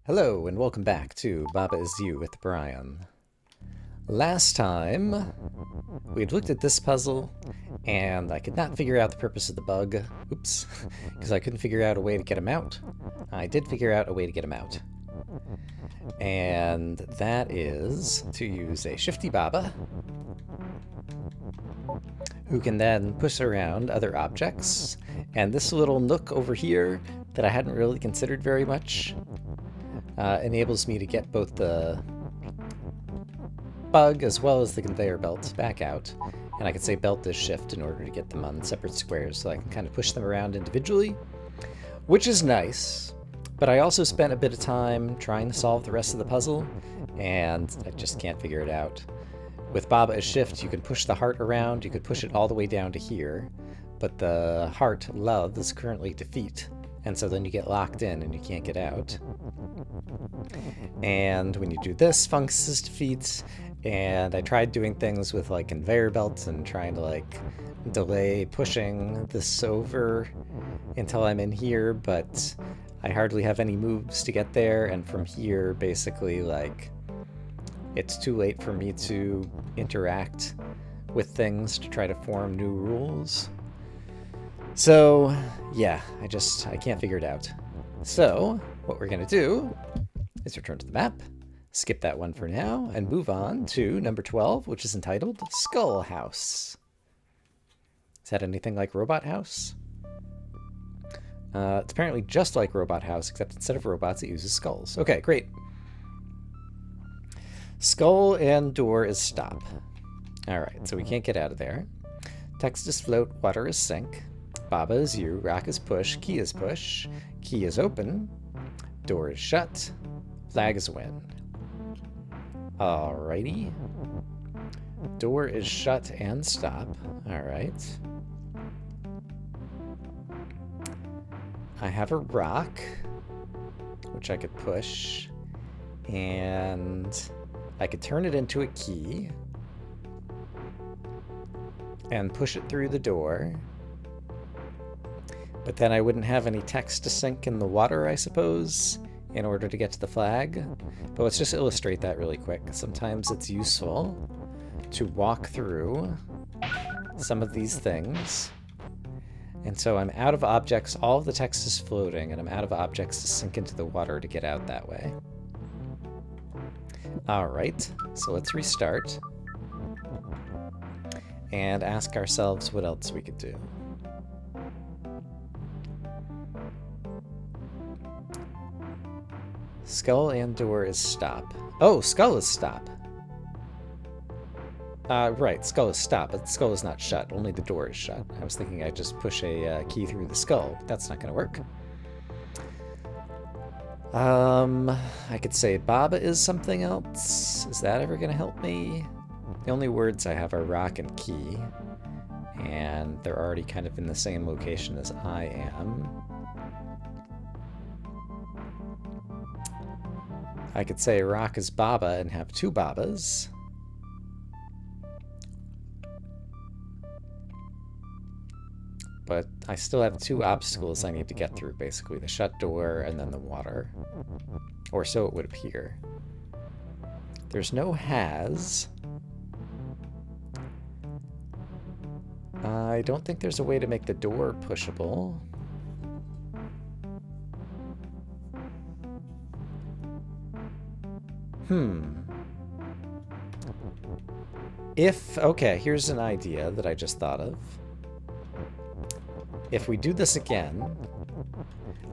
Hello and welcome back to Baba Is You with Brian. Last time, we had looked at this puzzle, and I could not figure out the purpose of the bug. Oops. Because I couldn't figure out a way to get him out. I did figure out a way to get him out. And that is to use a shifty Baba, who can then push around other objects. And this little nook over here that I hadn't really considered very much enables me to get both the bug as well as the conveyor belt back out. And I can say belt this shift in order to get them on separate squares, so I can kind of push them around individually, which is nice. But I also spent a bit of time trying to solve the rest of the puzzle, and I just can't figure it out. With Baba as shift, you can push the heart around, you could push it all the way down to here, but the heart, love, is currently defeat, and so then you get locked in and you can't get out. And when you do this, fungus is defeat, and I tried doing things with like conveyor belts and trying to like delay pushing this over until I'm in here, but I hardly have any moves to get there, and from here basically like it's too late for me to interact with things to try to form new rules. So yeah, I can't figure it out. So what we're gonna do is return to the map, skip that one for now, and move on to number 12, which is entitled Skull House. Is that anything like Robot House? It's apparently just like Robot House, except instead of robots, it uses skulls. Okay, great. Skull and door is stop. Alright, so we can't get out of there. Text is float, water is sink. Baba is you, rock is push, key is push, key is open, door is shut, flag is win. Alrighty. Door is shut and stop. Alright. I have a rock, which I could push, and I could turn it into a key and push it through the door. But then I wouldn't have any text to sink in the water, I suppose, in order to get to the flag. But let's just illustrate that really quick. Sometimes it's useful to walk through some of these things. And so I'm out of objects, all of the text is floating, and I'm out of objects to sink into the water to get out that way. Alright, so let's restart and ask ourselves what else we could do. Skull and door is stop. Oh, skull is stop. Right, skull is stop, but the skull is not shut. Only the door is shut. I was thinking I'd just push a key through the skull, but that's not going to work. I could say Baba is something else. Is that ever going to help me? The only words I have are rock and key, and they're already kind of in the same location as I am. I could say rock is Baba and have two Babas. But I still have two obstacles I need to get through, basically. The shut door and then the water. Or so it would appear. There's no has. I don't think there's a way to make the door pushable. Okay, here's an idea that I just thought of. If we do this again,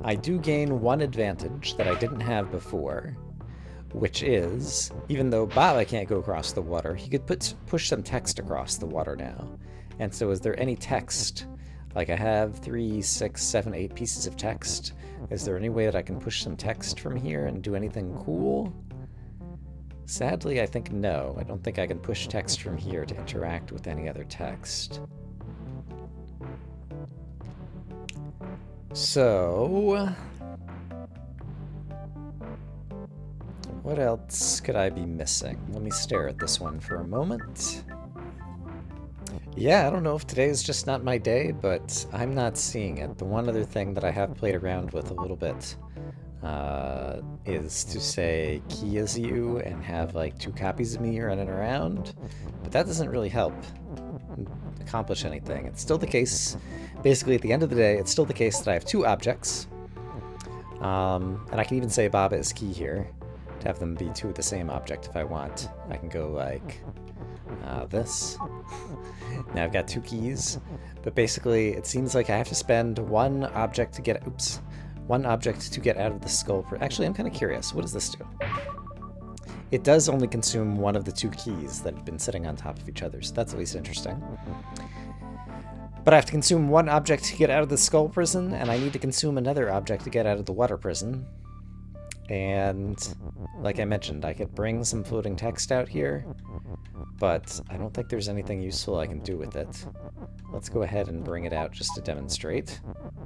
I do gain one advantage that I didn't have before, which is, even though Baba can't go across the water, he could push some text across the water now. And so is there any text? Like I have 3, 6, 7, 8 pieces of text. Is there any way that I can push some text from here and do anything cool? Sadly, I think no. I don't think I can push text from here to interact with any other text. So, what else could I be missing? Let me stare at this one for a moment. Yeah, I don't know if today is just not my day, but I'm not seeing it. The one other thing that I have played around with a little bit is to say key is you and have like 2 copies of me running around, but that doesn't really help accomplish anything. It's still the case, basically at the end of the day, it's still the case that I have 2 objects, and I can even say Baba is key here to have them be 2 of the same object if I want. I can go like this. Now I've got 2 keys, but basically it seems like I have to spend 1 object to get, one object to get out of the skull. Actually, I'm kind of curious. What does this do? It does only consume 1 of the 2 keys that have been sitting on top of each other, so that's at least interesting. But I have to consume 1 object to get out of the skull prison, and I need to consume another object to get out of the water prison. And like I mentioned, I could bring some floating text out here, but I don't think there's anything useful I can do with it. Let's go ahead and bring it out just to demonstrate.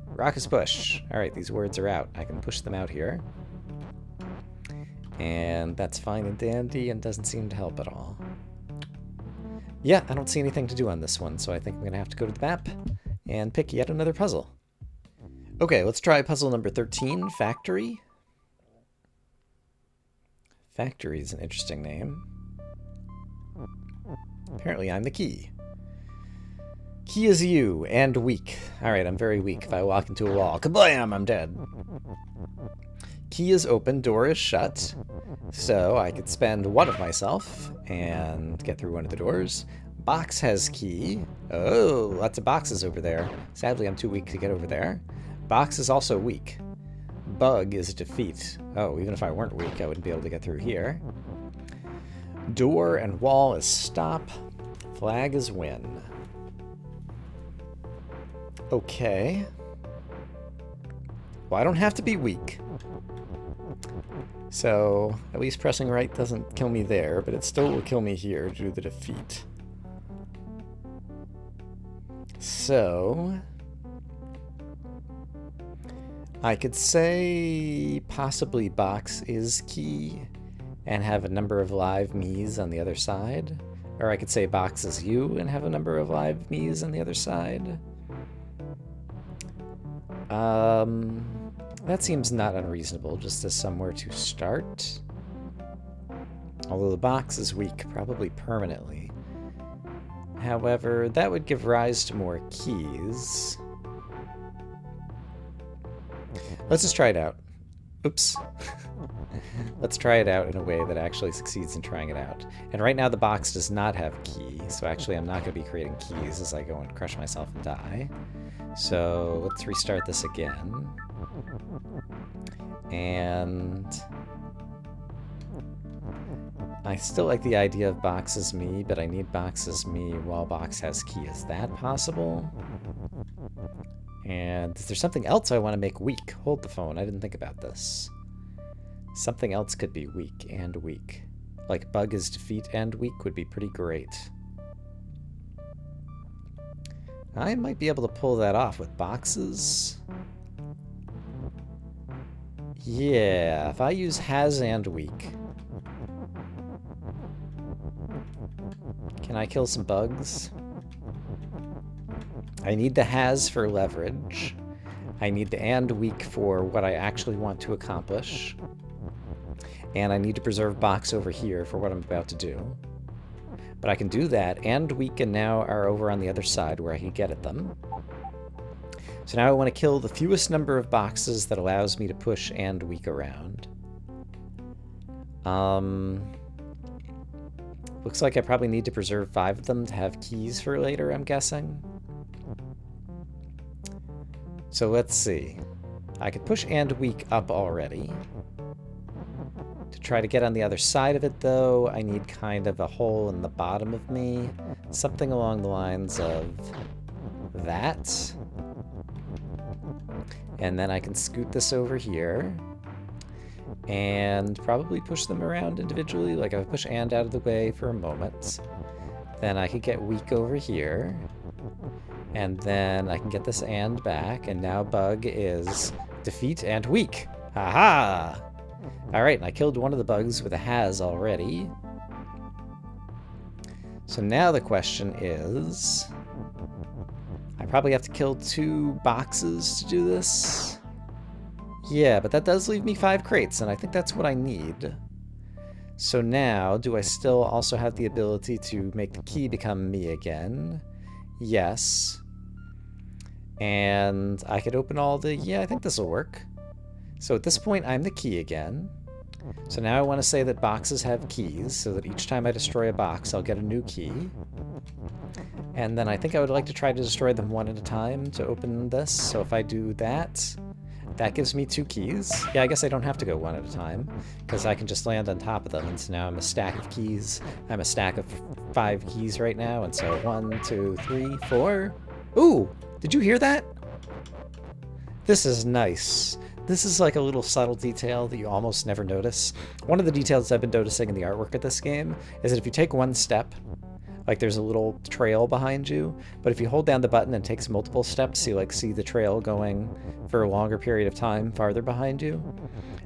Raucous push. Alright, these words are out. I can push them out here. And that's fine and dandy and doesn't seem to help at all. Yeah, I don't see anything to do on this one, so I think I'm going to have to go to the map and pick yet another puzzle. Okay, let's try puzzle number 13, Factory. Factory is an interesting name. Apparently I'm the key. Key is you, and weak. Alright, I'm very weak. If I walk into a wall, kablam, I'm dead. Key is open, door is shut. So I could spend 1 of myself and get through one of the doors. Box has key. Oh, lots of boxes over there. Sadly, I'm too weak to get over there. Box is also weak. Bug is defeat. Oh, even if I weren't weak, I wouldn't be able to get through here. Door and wall is stop. Flag is win. Okay. Well, I don't have to be weak. So, at least pressing right doesn't kill me there, but it still will kill me here due to the defeat. So, I could say possibly box is key and have a number of live me's on the other side. Or I could say box is you and have a number of live me's on the other side. That seems not unreasonable, just as somewhere to start. Although the box is weak, probably permanently. However, that would give rise to more keys. Let's just try it out. Oops. Let's try it out in a way that actually succeeds in trying it out. And right now the box does not have a key, so actually I'm not going to be creating keys as I go and crush myself and die. So let's restart this again. And I still like the idea of box as me, but I need box as me while box has key. Is that possible? And is there something else I want to make weak? Hold the phone, I didn't think about this. Something else could be weak and weak. Like bug is defeat and weak would be pretty great. I might be able to pull that off with boxes. Yeah, if I use has and weak. Can I kill some bugs? I need the has for leverage. I need the and weak for what I actually want to accomplish. And I need to preserve box over here for what I'm about to do. But I can do that, and weak and now are over on the other side where I can get at them. So now I want to kill the fewest number of boxes that allows me to push and weak around. Looks like I probably need to preserve 5 of them to have keys for later, I'm guessing. So let's see. I could push and weak up already. To try to get on the other side of it, though, I need kind of a hole in the bottom of me. Something along the lines of that. And then I can scoot this over here. And probably push them around individually. Like, I push and out of the way for a moment. Then I could get weak over here. And then I can get this and back. And now bug is defeat and weak. Haha! Alright, and I killed one of the bugs with a has already. So now the question is... I probably have to kill 2 boxes to do this. Yeah, but that does leave me 5 crates, and I think that's what I need. So now, do I still also have the ability to make the key become me again? Yes. And I could open all the... Yeah, I think this will work. So at this point, I'm the key again. So now I want to say that boxes have keys, so that each time I destroy a box, I'll get a new key. And then I think I would like to try to destroy them one at a time to open this. So if I do that, that gives me 2 keys. Yeah, I guess I don't have to go one at a time, because I can just land on top of them. And so now I'm a stack of keys. I'm a stack of 5 keys right now. And so 1, 2, 3, 4. Ooh! Did you hear that? This is nice. This is like a little subtle detail that you almost never notice. One of the details I've been noticing in the artwork of this game is that if you take one step, like there's a little trail behind you, but if you hold down the button and takes multiple steps, you like see the trail going for a longer period of time farther behind you.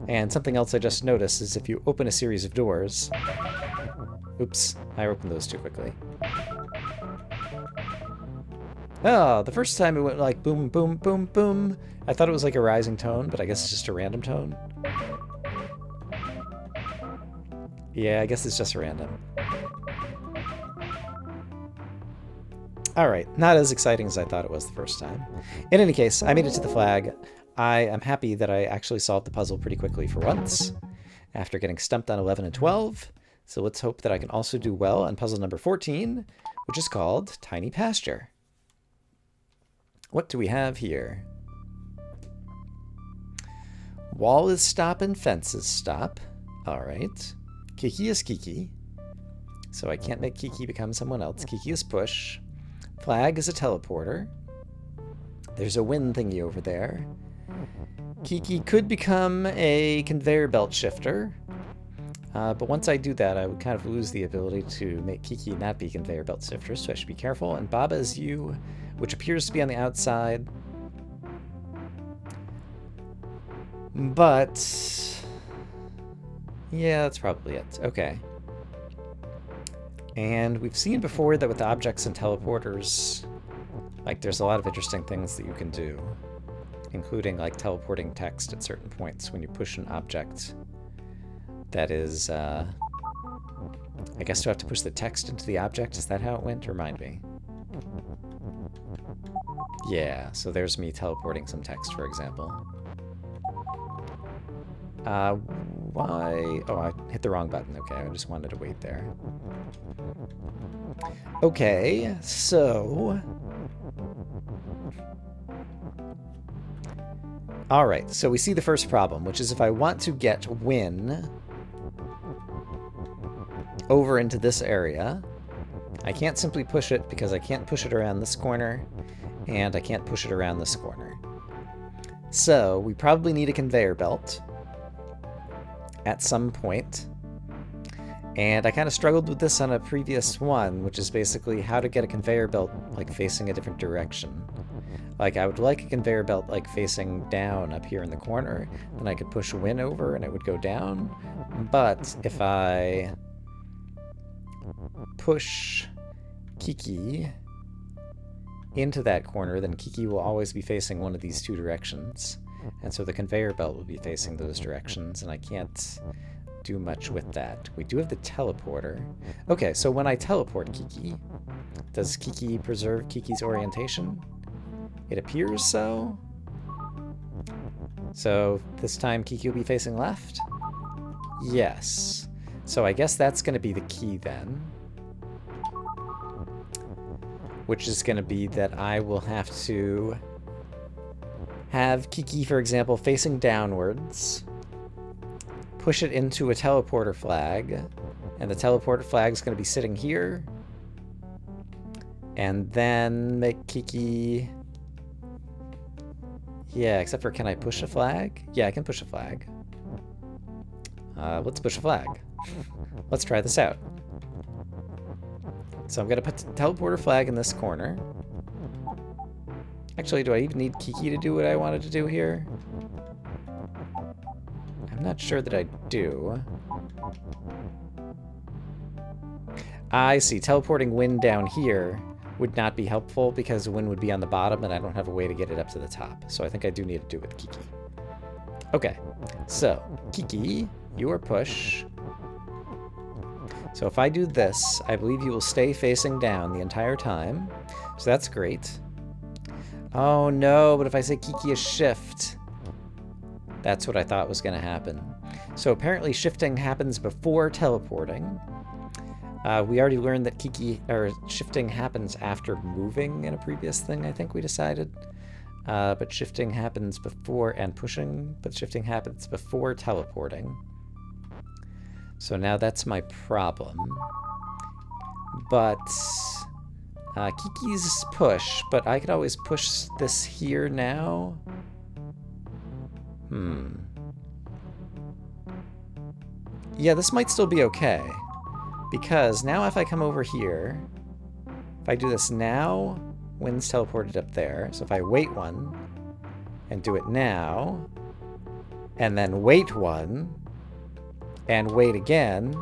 And something else I just noticed is if you open a series of doors... Oops, I opened those too quickly. Oh, the first time it went like boom, boom, boom, boom. I thought it was like a rising tone, but I guess it's just a random tone. Yeah, I guess it's just random. Alright, not as exciting as I thought it was the first time. In any case, I made it to the flag. I am happy that I actually solved the puzzle pretty quickly for once, after getting stumped on 11 and 12. So let's hope that I can also do well on puzzle number 14, which is called Tiny Pasture. What do we have here? Wall is stop and fence is stop. Alright. Kiki is Kiki. So I can't make Kiki become someone else. Kiki is push. Flag is a teleporter. There's a wind thingy over there. Kiki could become a conveyor belt shifter. But once I do that, I would kind of lose the ability to make Kiki not be conveyor belt shifters, so I should be careful. And Baba is you, which appears to be on the outside. But... yeah, that's probably it. Okay. And we've seen before that with objects and teleporters, like there's a lot of interesting things that you can do, including like teleporting text at certain points when you push an object that is, I guess do I have to push the text into the object? Is that how it went? Remind me. Yeah, so there's me teleporting some text, for example. Why? Oh, I hit the wrong button. Okay, I just wanted to wait there. Okay, so... Alright, so we see the first problem, which is if I want to get Win over into this area, I can't simply push it because I can't push it around this corner, and I can't push it around this corner. So, we probably need a conveyor belt at some point. And I kind of struggled with this on a previous one, which is basically how to get a conveyor belt like facing a different direction. Like I would like a conveyor belt like facing down up here in the corner, then I could push Win over and it would go down. But if I push Kiki into that corner, then Kiki will always be facing one of these 2 directions. And so the conveyor belt will be facing those directions, and I can't do much with that. We do have the teleporter. Okay, so when I teleport Kiki, does Kiki preserve Kiki's orientation? It appears so. So this time Kiki will be facing left? Yes. So I guess that's going to be the key then. Which is going to be that I will have to have Kiki, for example, facing downwards, push it into a teleporter flag, and the teleporter flag is going to be sitting here, and then make Kiki... yeah, except for can I push a flag? Yeah, I can push a flag. Let's push a flag. Let's try this out. So I'm going to put the teleporter flag in this corner. Actually, do I even need Kiki to do what I wanted to do here? I'm not sure that I do. I see. Teleporting Win down here would not be helpful because Win would be on the bottom and I don't have a way to get it up to the top. So I think I do need to do it with Kiki. Okay, so Kiki, you are push. So if I do this, I believe you will stay facing down the entire time. So that's great. Oh no, but if I say Kiki is shift, that's what I thought was going to happen. So apparently shifting happens before teleporting. We already learned that shifting happens after moving in a previous thing, I think we decided. But shifting happens before, and pushing, but shifting happens before teleporting. So now that's my problem. But Kiki's push, but I could always push this here now. Yeah, this might still be okay. Because now if I come over here, if I do this now, Wind's teleported up there. So if I wait one, and do it now, and then wait one, and wait again,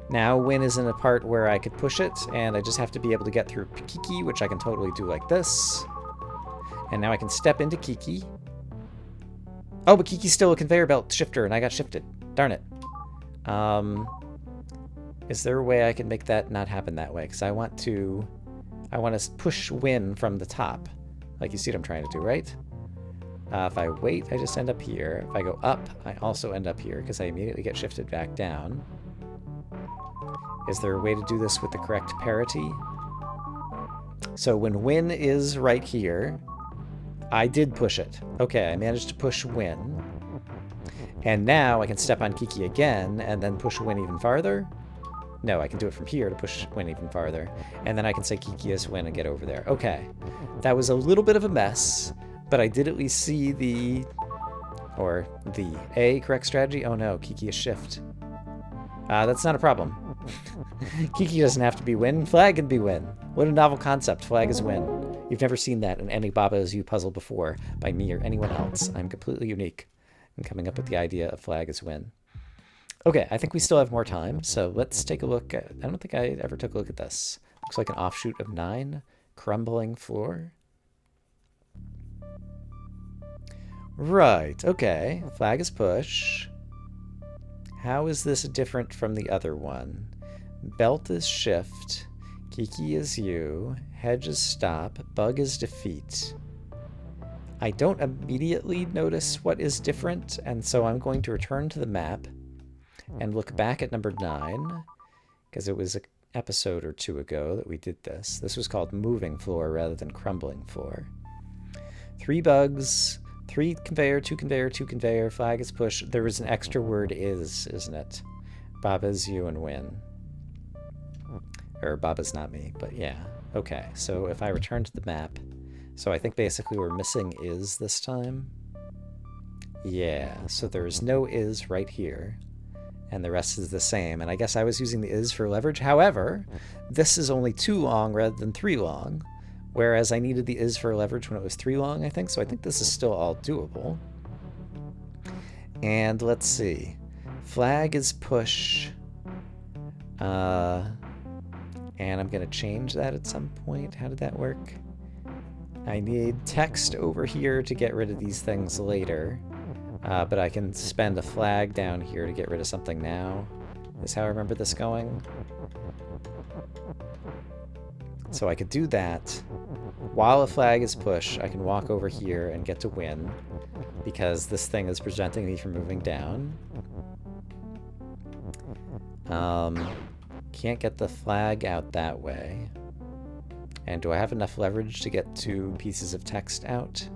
now Win is in a part where I could push it, and I just have to be able to get through Kiki, which I can totally do like this. And now I can step into Kiki. Oh, but Kiki's still a conveyor belt shifter, and I got shifted. Darn it. Is there a way I can make that not happen that way? Because I want to push Win from the top. Like, you see what I'm trying to do, right? If I wait, I just end up here. If I go up, I also end up here, because I immediately get shifted back down. Is there a way to do this with the correct parity? So when Win is right here, I did push it. Okay, I managed to push Win. And now I can step on Kiki again, and then push Win even farther. No, I can do it from here to push Win even farther. And then I can say Kiki is Win and get over there. Okay. That was a little bit of a mess, but I did at least see the correct strategy. Oh no, Kiki is shift. That's not a problem. Kiki doesn't have to be Win. Flag can be Win. What a novel concept. Flag is Win. You've never seen that in any Baba Is You puzzle before by me or anyone else. I'm completely unique in coming up with the idea of flag is Win. Okay, I think we still have more time, so let's take a look at... I don't think I ever took a look at this. Looks like an offshoot of 9. Crumbling floor. Right, okay. Flag is push. How is this different from the other one? Belt is shift. Kiki is you. Hedge is stop. Bug is defeat. I don't immediately notice what is different, and so I'm going to return to the map and look back at number 9, because it was an episode or 2 ago that we did this. This was called moving floor rather than crumbling floor. 3 bugs, 3 conveyor, 2 conveyor, 2 conveyor, flag is push. There was an extra word is, isn't it? Baba's you and Win. Or Baba's not me, but yeah. Okay, so if I return to the map, so I think basically we're missing is this time. Yeah, so there's no is right here. And the rest is the same. And I guess I was using the is for leverage. However, this is only 2 long rather than 3 long, whereas I needed the is for leverage when it was 3 long, I think. So I think this is still all doable. And let's see. Flag is push. And I'm going to change that at some point. How did that work? I need text over here to get rid of these things later. But I can spend a flag down here to get rid of something now. Is how I remember this going. So I could do that. While a flag is push, I can walk over here and get to Win, because this thing is preventing me from moving down. Can't get the flag out that way. And do I have enough leverage to get 2 pieces of text out?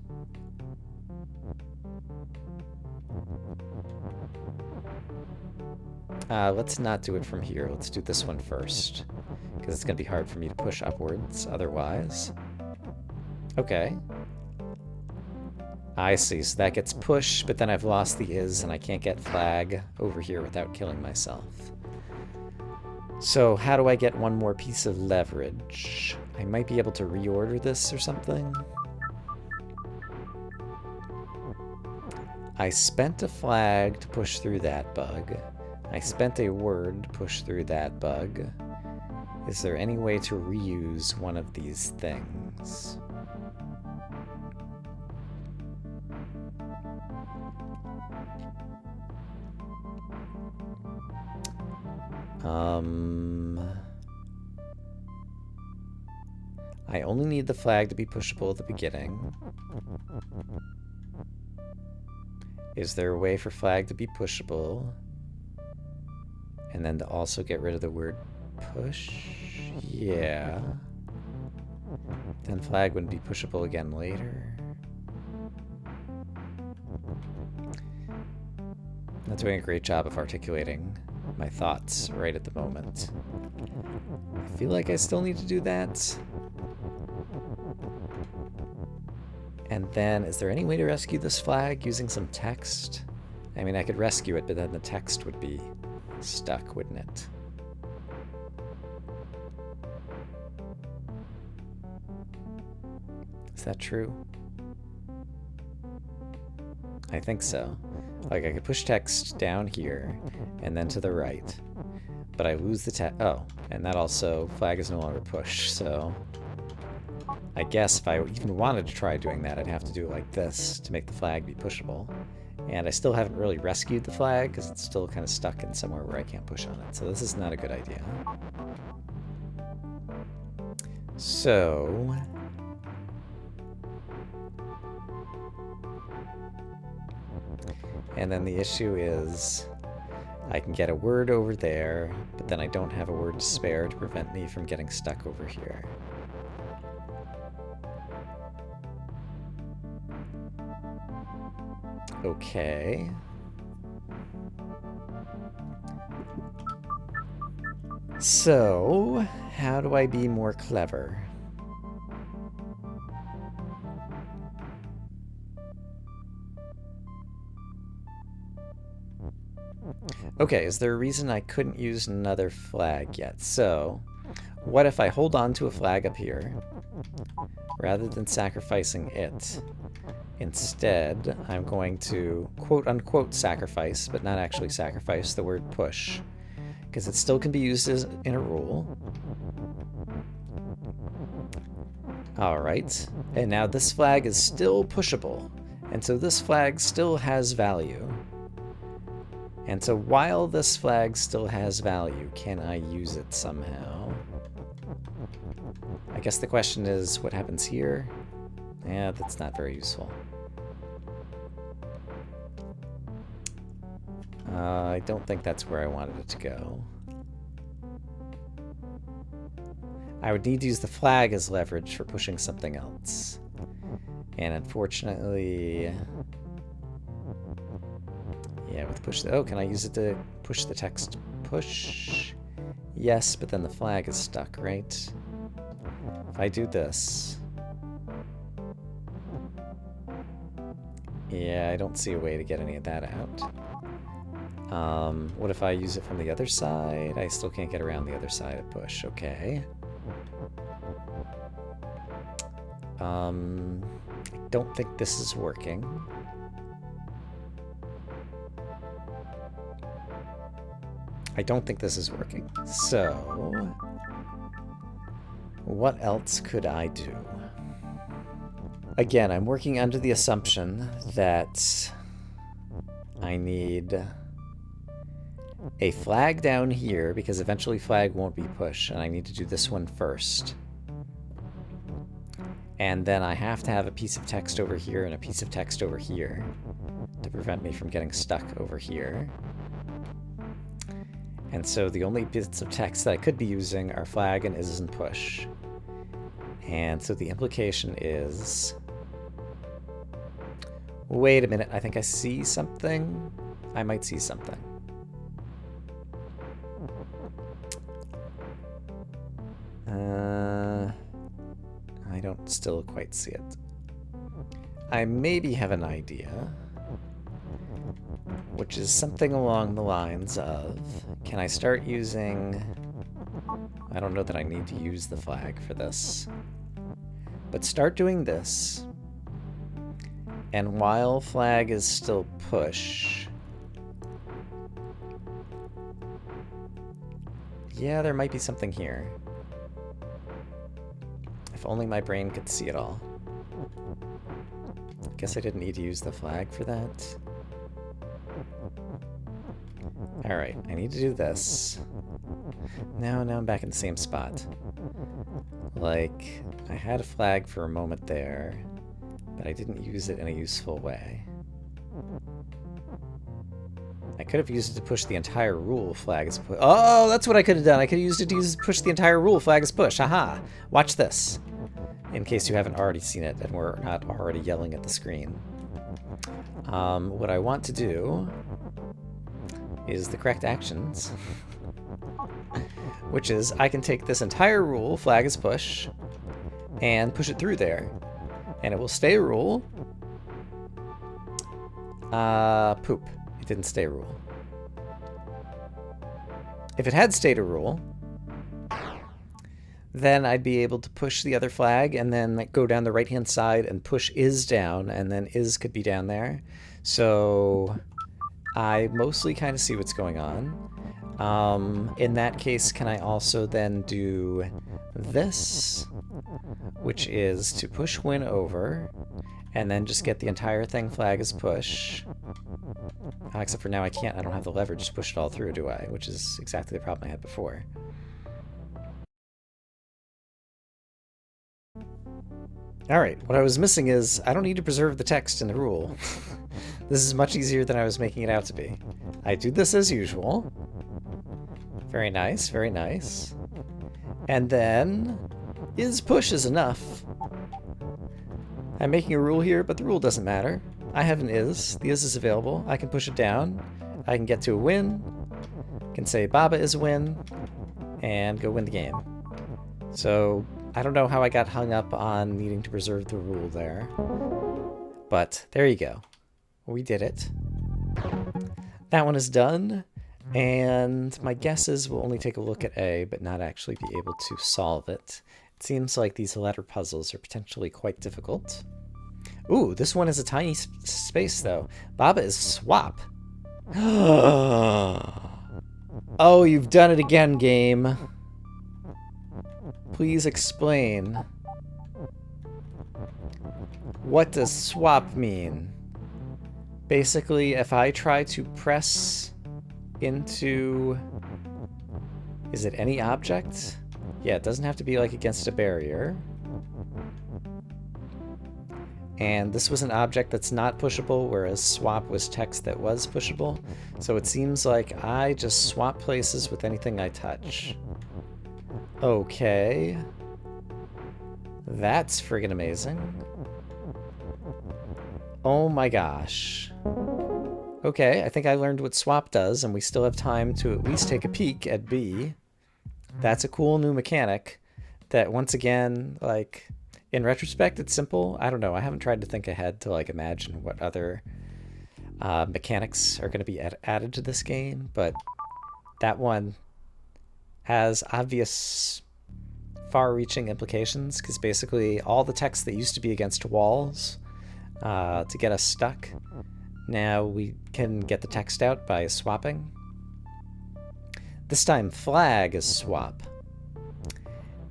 Let's not do it from here. Let's do this one first, because it's going to be hard for me to push upwards otherwise. Okay. I see. So that gets push, but then I've lost the is, and I can't get flag over here without killing myself. So how do I get one more piece of leverage? I might be able to reorder this or something. I spent a flag to push through that bug. I spent a word to push through that bug. Is there any way to reuse one of these things? I only need the flag to be pushable at the beginning. Is there a way for flag to be pushable? And then to also get rid of the word push? Yeah. Then flag wouldn't be pushable again later. Not doing a great job of articulating my thoughts right at the moment. I feel like I still need to do that. And then, is there any way to rescue this flag using some text? I mean, I could rescue it, but then the text would be stuck, wouldn't it? Is that true? I think so. Like, I could push text down here and then to the right, but I lose the text. Oh, and that also, flag is no longer push, so I guess if I even wanted to try doing that, I'd have to do it like this to make the flag be pushable. And I still haven't really rescued the flag because it's still kind of stuck in somewhere where I can't push on it. So this is not a good idea. So and then the issue is I can get a word over there, but then I don't have a word to spare to prevent me from getting stuck over here. Okay. So, how do I be more clever? Okay, is there a reason I couldn't use another flag yet? So, what if I hold on to a flag up here, rather than sacrificing it? Instead, I'm going to quote-unquote sacrifice, but not actually sacrifice, the word push, because it still can be used as in a rule. Alright, and now this flag is still pushable, and so this flag still has value. And so while this flag still has value, can I use it somehow? I guess the question is, what happens here? Yeah, that's not very useful. I don't think that's where I wanted it to go. I would need to use the flag as leverage for pushing something else. And unfortunately... yeah, with push... oh, can I use it to push the text? Push? Yes, but then the flag is stuck, right? If I do this... yeah, I don't see a way to get any of that out. What if I use it from the other side? I still can't get around the other side of push. Okay. I don't think this is working. I don't think this is working. So, what else could I do? Again, I'm working under the assumption that I need a flag down here, because eventually flag won't be pushed, and I need to do this one first. And then I have to have a piece of text over here and a piece of text over here to prevent me from getting stuck over here. And so the only bits of text that I could be using are flag and is and push. And so the implication is... wait a minute, I think I see something. I might see something. I don't still quite see it. I maybe have an idea, which is something along the lines of, can I start using... I don't know that I need to use the flag for this, but start doing this, and while flag is still push... yeah, there might be something here. If only my brain could see it all. I guess I didn't need to use the flag for that. Alright, I need to do this. Now I'm back in the same spot. Like, I had a flag for a moment there, but I didn't use it in a useful way. I could have used it to push the entire rule flag as push. Oh, that's what I could have done. I could have used it to push the entire rule flag as push. Haha. Watch this. In case you haven't already seen it and we're not already yelling at the screen. What I want to do is the correct actions. Which is, I can take this entire rule, flag as push, and push it through there. And it will stay a rule. Poop. It didn't stay a rule. If it had stayed a rule, then I'd be able to push the other flag and then go down the right-hand side and push is down, and then is could be down there. So I mostly kind of see what's going on. In that case, can I also then do this, which is to push win over, and then just get the entire thing flag as push. Except for now I can't, I don't have the lever, just push it all through, do I? Which is exactly the problem I had before. Alright, what I was missing is, I don't need to preserve the text in the rule. This is much easier than I was making it out to be. I do this as usual. Very nice, very nice. And then, is push is enough. I'm making a rule here, but the rule doesn't matter. I have an is. The is available. I can push it down. I can get to a win. Can say Baba is a win. And go win the game. So, I don't know how I got hung up on needing to preserve the rule there. But, there you go. We did it. That one is done. And my guess is we'll only take a look at A, but not actually be able to solve it. It seems like these letter puzzles are potentially quite difficult. Ooh, this one is a tiny space, though. Baba is swap. Oh, you've done it again, game. Please explain. What does swap mean? Basically, if I try to press into... Is it any object? Yeah, it doesn't have to be like against a barrier. And this was an object that's not pushable, whereas swap was text that was pushable. So it seems like I just swap places with anything I touch. Okay. That's friggin' amazing. Oh my gosh. Okay, I think I learned what swap does, and we still have time to at least take a peek at B. That's a cool new mechanic that, once again, like, in retrospect, it's simple. I don't know. I haven't tried to think ahead to, like, imagine what other mechanics are going to be added to this game, but that one has obvious far-reaching implications, because basically all the text that used to be against walls to get us stuck, now we can get the text out by swapping. This time flag is swap,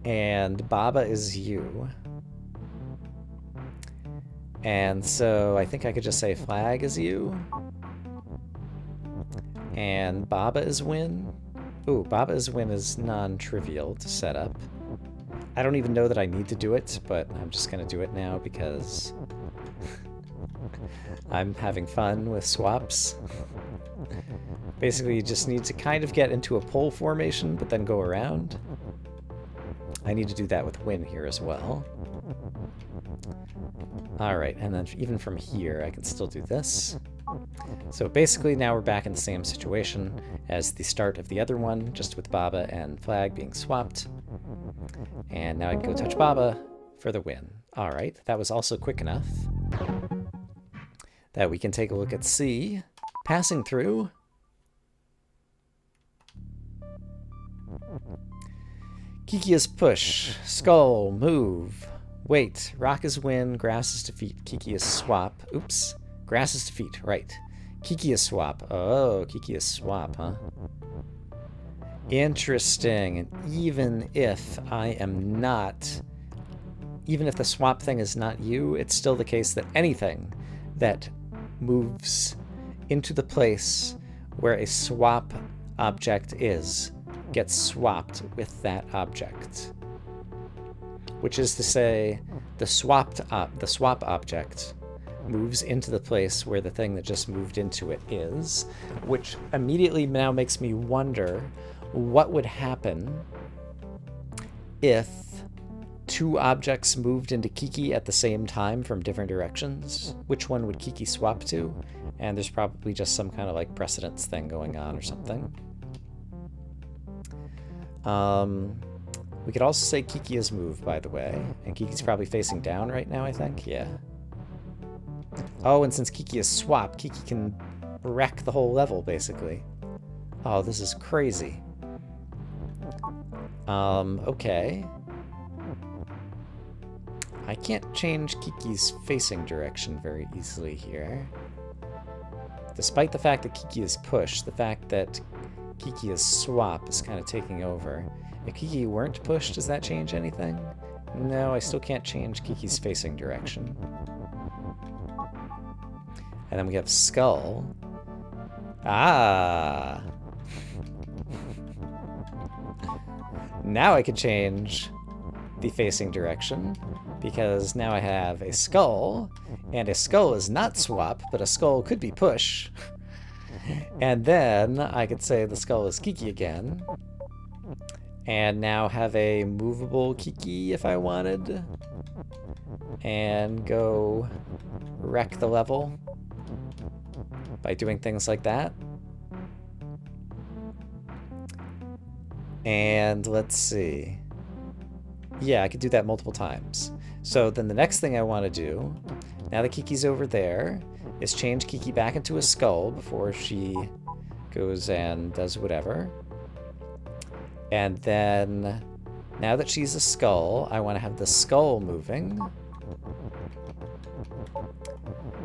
and Baba is you. And so I think I could just say flag is you, and Baba is win. Ooh, Baba is win is non-trivial to set up. I don't even know that I need to do it, but I'm just gonna do it now because I'm having fun with swaps. Basically, you just need to kind of get into a pole formation, but then go around. I need to do that with win here as well. Alright, and then even from here, I can still do this. So basically, now we're back in the same situation as the start of the other one, just with Baba and flag being swapped. And now I can go touch Baba for the win. Alright, that was also quick enough that we can take a look at C. Passing through. Kiki is push. Skull, move. Wait. Rock is win. Grass is defeat. Kiki is swap. Oops. Grass is defeat. Right. Kiki is swap. Oh, Kiki is swap, huh? Interesting. And even if I am not... Even if the swap thing is not you, it's still the case that anything that moves into the place where a swap object is gets swapped with that object. Which is to say, the swap object moves into the place where the thing that just moved into it is, which immediately now makes me wonder what would happen if two objects moved into Kiki at the same time from different directions. Which one would Kiki swap to? And there's probably just some kind of like precedence thing going on or something. We could also say Kiki has moved, by the way. And Kiki's probably facing down right now, I think. Yeah. Oh, and since Kiki is swapped, Kiki can wreck the whole level, basically. Oh, this is crazy. Okay. I can't change Kiki's facing direction very easily here. Despite the fact that Kiki is pushed, the fact that Kiki is swap is kind of taking over. If Kiki weren't pushed, does that change anything? No, I still can't change Kiki's facing direction. And then we have Skull. Ah! Now I can change the facing direction, because now I have a skull, and a skull is not swap, but a skull could be push. And then I could say the skull is Kiki again, and now have a movable Kiki if I wanted, and go wreck the level by doing things like that. And let's see. Yeah, I could do that multiple times. So then the next thing I want to do, now that Kiki's over there, is change Kiki back into a skull before she goes and does whatever. And then, now that she's a skull, I want to have the skull moving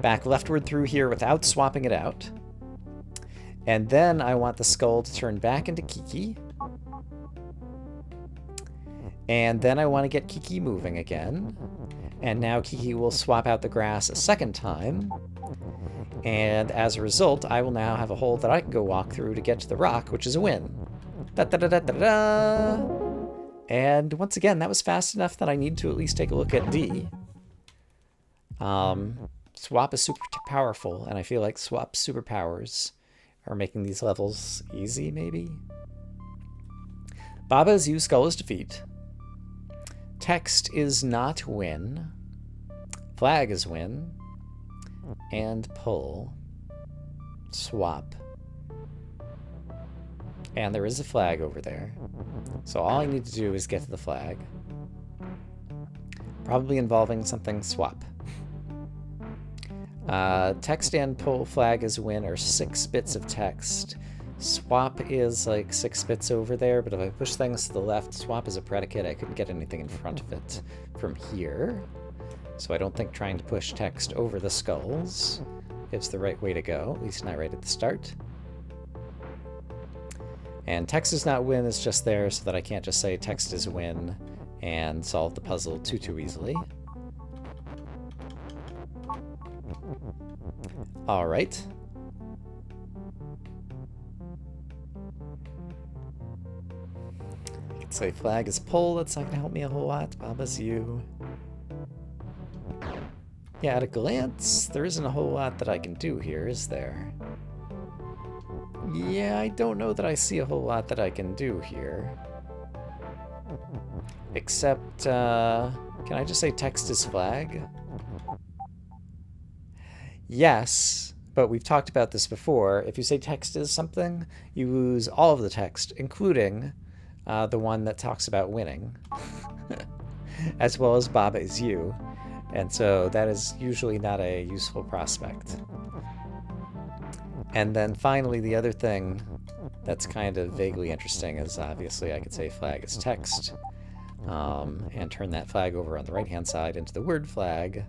back leftward through here without swapping it out. And then I want the skull to turn back into Kiki. And then I want to get Kiki moving again. And now Kiki will swap out the grass a second time. And as a result, I will now have a hole that I can go walk through to get to the rock, which is a win. Da-da-da-da-da-da! And once again, that was fast enough that I need to at least take a look at D. Swap is super powerful, and I feel like swap superpowers are making these levels easy, maybe? Baba is you, skull is defeat. Text is not win. Flag is win. And pull. Swap. And there is a flag over there. So all I need to do is get to the flag. Probably involving something swap. Text and pull, flag is win are 6 bits of text. Swap is like 6 bits over there, but if I push things to the left, swap is a predicate. I couldn't get anything in front of it from here. So I don't think trying to push text over the skulls is the right way to go, at least not right at the start. And text is not win is just there so that I can't just say text is win and solve the puzzle too easily. All right. I can say flag is pull. That's not going to help me a whole lot. Baba's you. Yeah, at a glance, there isn't a whole lot that I can do here, is there? Yeah, I don't know that I see a whole lot that I can do here. Except, can I just say text is flag? Yes, but we've talked about this before. If you say text is something, you lose all of the text, including the one that talks about winning, as well as Baba is you. And so that is usually not a useful prospect. And then finally, the other thing that's kind of vaguely interesting is obviously I could say flag is text, and turn that flag over on the right-hand side into the word flag.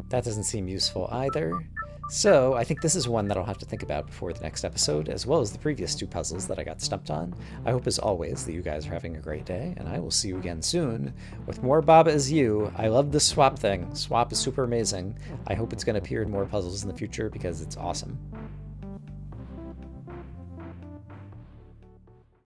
That doesn't seem useful either. So I think this is one that I'll have to think about before the next episode, as well as the previous 2 puzzles that I got stumped on. I hope, as always, that you guys are having a great day, and I will see you again soon with more Baba is you. I love this swap thing. Swap is super amazing. I hope it's going to appear in more puzzles in the future because it's awesome.